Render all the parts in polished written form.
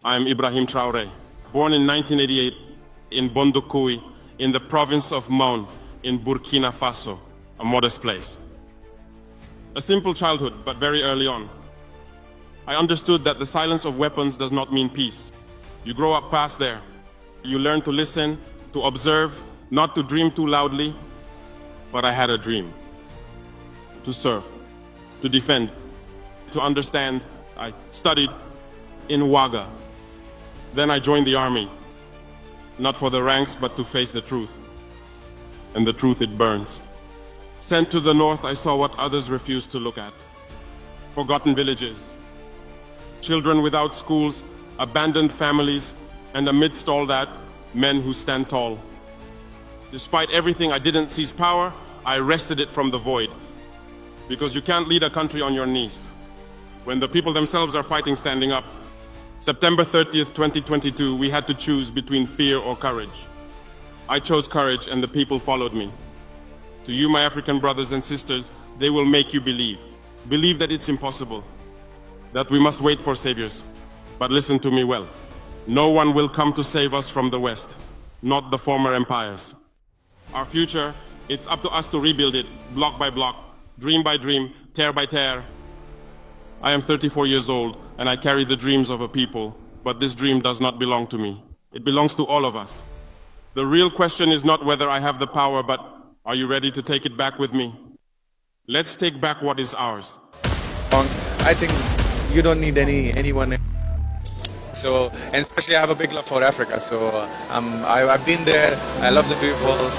I am Ibrahim Traore, born in 1988 in Bondoukoui, in the province of Maun, in Burkina Faso, a modest place. A simple childhood, but very early on. I understood that the silence of weapons does not mean peace. You grow up fast there. You learn to listen, to observe, not to dream too loudly. But I had a dream. To serve, to defend, to understand. I studied in Ouaga. Then I joined the army, not for the ranks, but to face the truth. And the truth, it burns. Sent to the north, I saw what others refused to look at. Forgotten villages, children without schools, abandoned families, and amidst all that, men who stand tall. Despite everything, I didn't seize power, I wrested it from the void. Because you can't lead a country on your knees, when the people themselves are fighting standing up. September 30th, 2022, we had to choose between fear or courage. I chose courage and the people followed me. To you, my African brothers and sisters, they will make you believe. Believe that it's impossible, that we must wait for saviors. But listen to me well. No one will come to save us from the West, not the former empires. Our future, it's up to us to rebuild it, block by block, dream by dream, tear by tear. I am 34 years old and I carry the dreams of a people, but this dream does not belong to me. It belongs to all of us. The real question is not whether I have the power, but are you ready to take it back with me? Let's take back what is ours. I think you don't need anyone. So, and especially I have a big love for Africa. So I've been there. I love the people.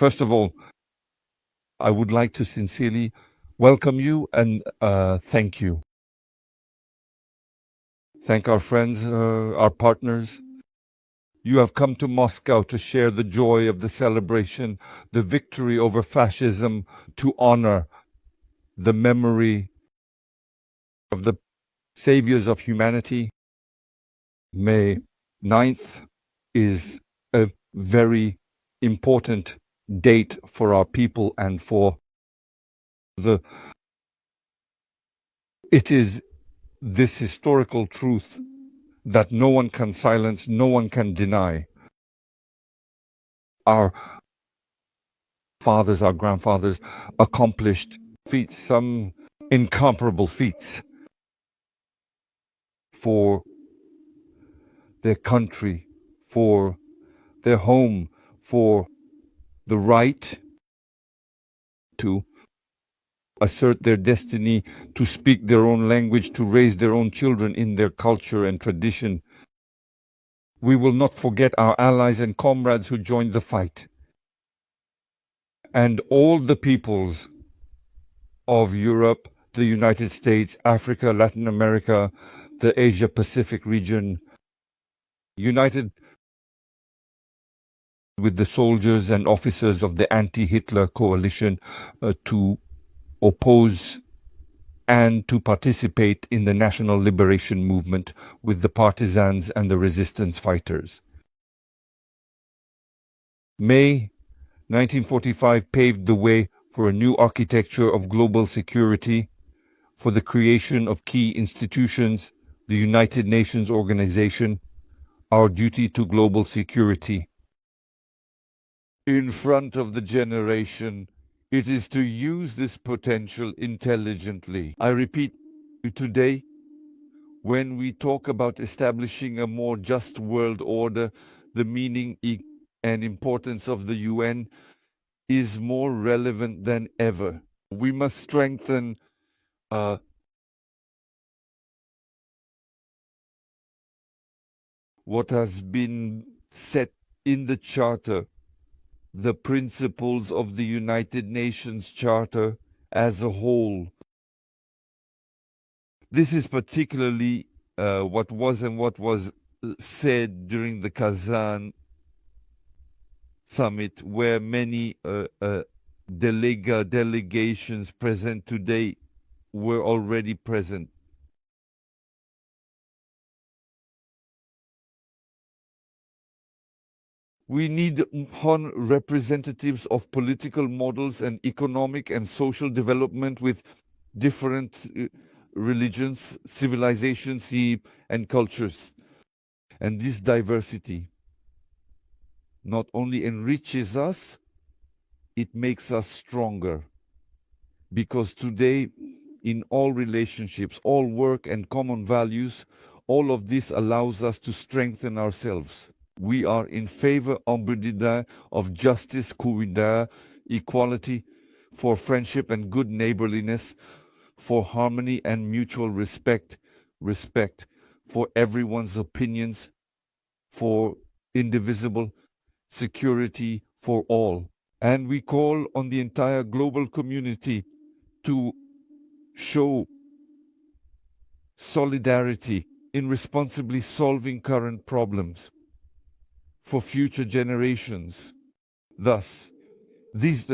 First of all, I would like to sincerely welcome you and thank you. Thank our friends, our partners. You have come to Moscow to share the joy of the celebration, the victory over fascism, to honor the memory of the saviors of humanity. May 9th is a very important date for our people and for it is this historical truth that no one can silence, no one can deny. Our fathers, our grandfathers accomplished feats, some incomparable feats for their country, for their home, for the right to assert their destiny, to speak their own language, to raise their own children in their culture and tradition. We will not forget our allies and comrades who joined the fight. And all the peoples of Europe, the United States, Africa, Latin America, the Asia-Pacific region, united with the soldiers and officers of the anti-Hitler coalition to oppose and to participate in the national liberation movement with the partisans and the resistance fighters. May 1945 paved the way for a new architecture of global security, for the creation of key institutions, the United Nations Organization, our duty to global security. In front of the generation, it is to use this potential intelligently. I repeat, today, when we talk about establishing a more just world order, the meaning and importance of the UN is more relevant than ever. We must strengthen what has been set in the Charter, the principles of the United Nations Charter as a whole. This is particularly what was said during the Kazan summit, where many delegations present today were already present. We need representatives of political models and economic and social development with different religions, civilizations, and cultures. And this diversity not only enriches us, it makes us stronger. Because today, in all relationships, all work and common values, all of this allows us to strengthen ourselves. We are in favor of justice, equality, for friendship and good neighborliness, for harmony and mutual respect, for everyone's opinions, for indivisible security for all. And we call on the entire global community to show solidarity in responsibly solving current problems for future generations. Thus, these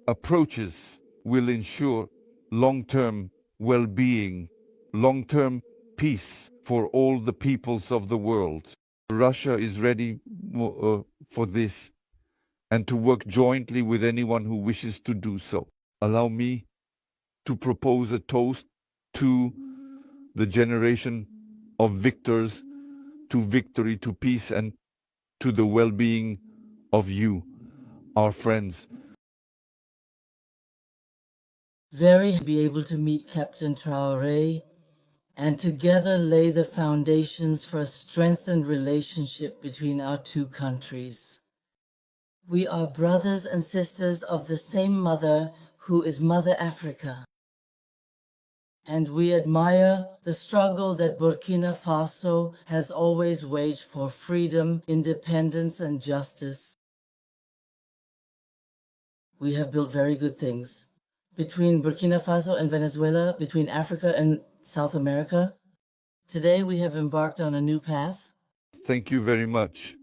approaches will ensure long-term well-being, long-term peace for all the peoples of the world. Russia is ready for this and to work jointly with anyone who wishes to do so. Allow me to propose a toast to the generation of victors, to victory, to peace, and to the well-being of you, our friends. Very happy to be able to meet Captain Traore and together lay the foundations for a strengthened relationship between our two countries. We are brothers and sisters of the same mother, who is Mother Africa. And we admire the struggle that Burkina Faso has always waged for freedom, independence, and justice. we have built very good things. Between Burkina Faso and Venezuela, between Africa and South America, today we have embarked on a new path. Thank you very much.